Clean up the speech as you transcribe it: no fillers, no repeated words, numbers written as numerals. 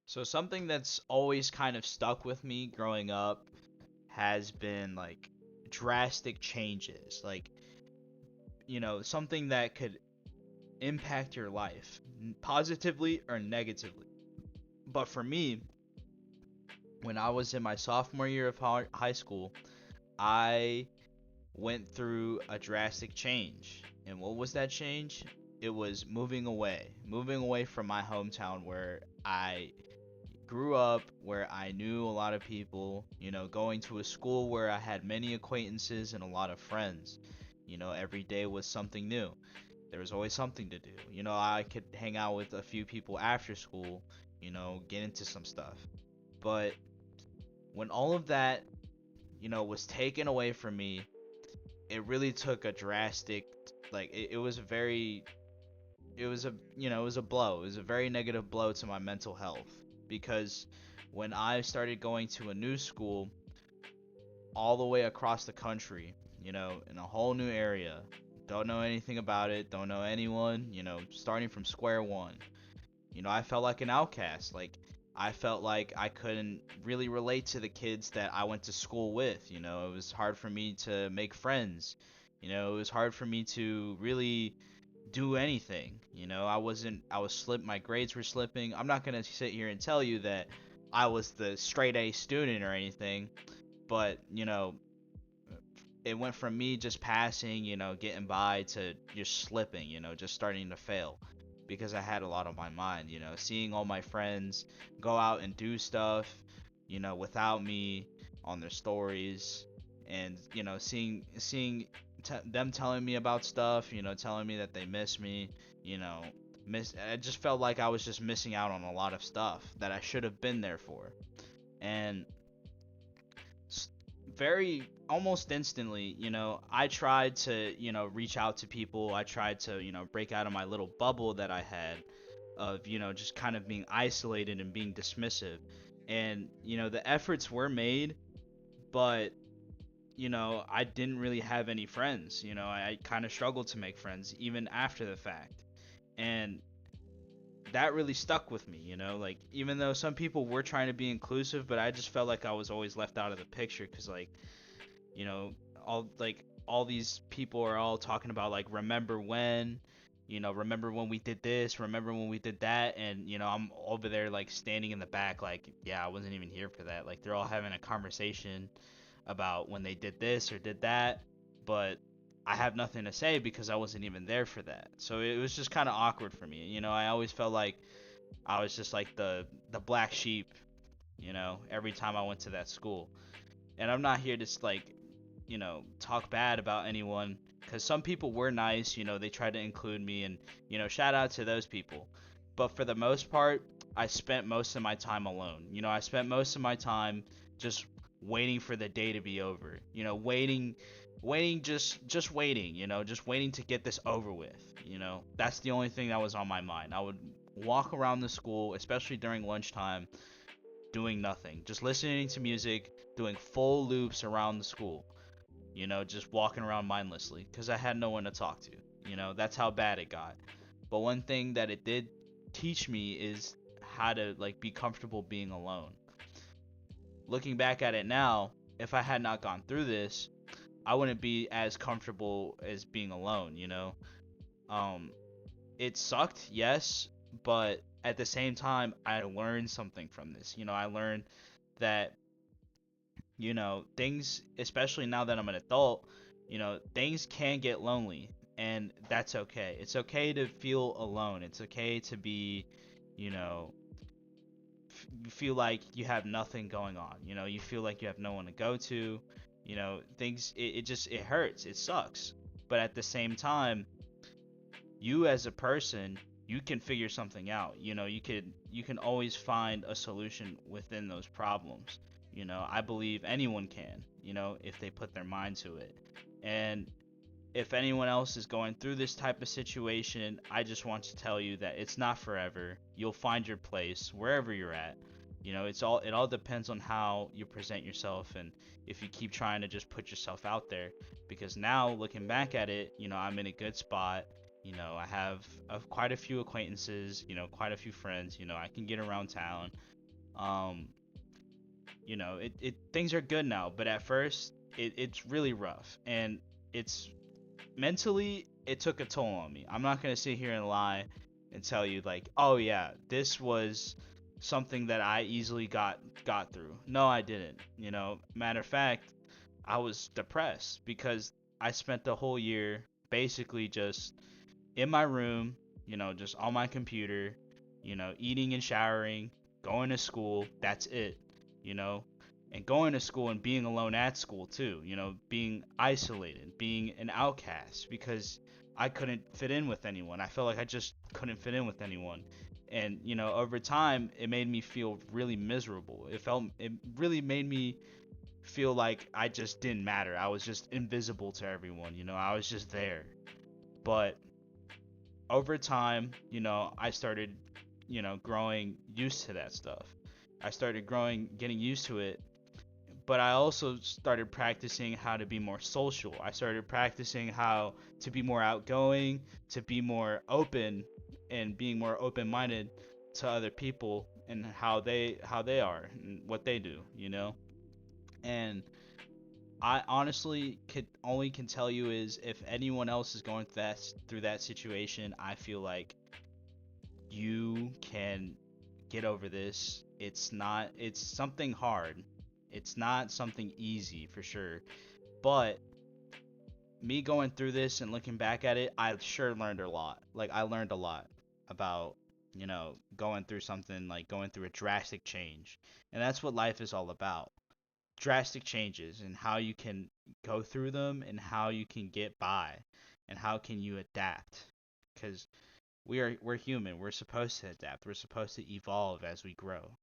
So something that's always kind of stuck with me growing up has been like drastic changes. Like, something that could impact your life positively or negatively. But for me, when I was in my sophomore year of high school, I went through a drastic change. And what was that change? It was moving away from my hometown where I grew up, where I knew a lot of people, going to a school where I had many acquaintances and a lot of friends. Every day was something new. There was always something to do. I could hang out with a few people after school, get into some stuff. But when all of that, was taken away from me, it really took a drastic, like, it was a very, it was a, it was a blow. It was a very negative blow to my mental health because when I started going to a new school all the way across the country, in a whole new area, don't know anything about it, don't know anyone, starting from square one. I felt like an outcast. Like, I felt like I couldn't really relate to the kids that I went to school with. It was hard for me to make friends. It was hard for me to really do anything. I was my grades were slipping. I'm not going to sit here and tell you that I was the straight A student or anything, but, it went from me just passing, getting by to just slipping, just starting to fail because I had a lot on my mind, seeing all my friends go out and do stuff, without me on their stories and, seeing them telling me about stuff, telling me that they miss me, you know, I just felt like I was just missing out on a lot of stuff that I should have been there for. And very almost instantly, I tried to, reach out to people. I tried to, break out of my little bubble that I had of, just kind of being isolated and being dismissive. And, the efforts were made, but, I didn't really have any friends. I kind of struggled to make friends even after the fact. And that really stuck with me, like even though some people were trying to be inclusive, but I just felt like I was always left out of the picture because like you know all these people are all talking about like remember when we did this, remember when we did that, and I'm over there like standing in the back like, yeah, I wasn't even here for that. Like they're all having a conversation about when they did this or did that, but I have nothing to say because I wasn't even there for that. So it was just kind of awkward for me. I always felt like I was just like the black sheep, every time I went to that school. And I'm not here to like, talk bad about anyone because some people were nice, they tried to include me and, shout out to those people. But for the most part, I spent most of my time alone. I spent most of my time just waiting for the day to be over. Waiting, just waiting, just waiting to get this over with. That's the only thing that was on my mind. I would walk around the school, especially during lunchtime, doing nothing, just listening to music, doing full loops around the school, just walking around mindlessly because I had no one to talk to. That's how bad it got. But one thing that it did teach me is how to like be comfortable being alone. Looking back at it now, if I had not gone through this, I wouldn't be as comfortable as being alone, Um it sucked, yes, but at the same time I learned something from this. I learned that things, especially now that I'm an adult, things can get lonely, and that's okay. It's okay to feel alone. It's okay to be, you know, you feel like you have nothing going on. You feel like you have no one to go to. Things, it hurts. It sucks. But at the same time, you as a person, you can figure something out. You can always find a solution within those problems. I believe anyone can, if they put their mind to it. And if anyone else is going through this type of situation, I just want to tell you that it's not forever. You'll find your place wherever you're at. It all depends on how you present yourself and if you keep trying to just put yourself out there. Because now looking back at it, I'm in a good spot. I have quite a few acquaintances, quite a few friends. I can get around town. Um, it things are good now, but at first it's really rough, and it's mentally it took a toll on me. I'm not gonna sit here and lie and tell you like, oh yeah, this was something that I easily got through. No, I didn't. Matter of fact, I was depressed because I spent the whole year basically just in my room, just on my computer, eating and showering, going to school. That's it, you know, and going to school and being alone at school too, being isolated, being an outcast because I couldn't fit in with anyone. I felt like I just couldn't fit in with anyone. And, over time, it made me feel really miserable. It really made me feel like I just didn't matter. I was just invisible to everyone, I was just there. But over time, I started, growing used to that stuff. I started getting used to it, but I also started practicing how to be more social. I started practicing how to be more outgoing, to be more open, and being more open-minded to other people and how they are and what they do. And I honestly can tell you is if anyone else is going through that situation, I feel like you can get over this. It's something hard. It's not something easy for sure. But me going through this and looking back at it, I sure learned a lot. Like I learned a lot about, going through something like going through a drastic change. And that's what life is all about. Drastic changes and how you can go through them and how you can get by and how can you adapt. Cuz we're human. We're supposed to adapt. We're supposed to evolve as we grow.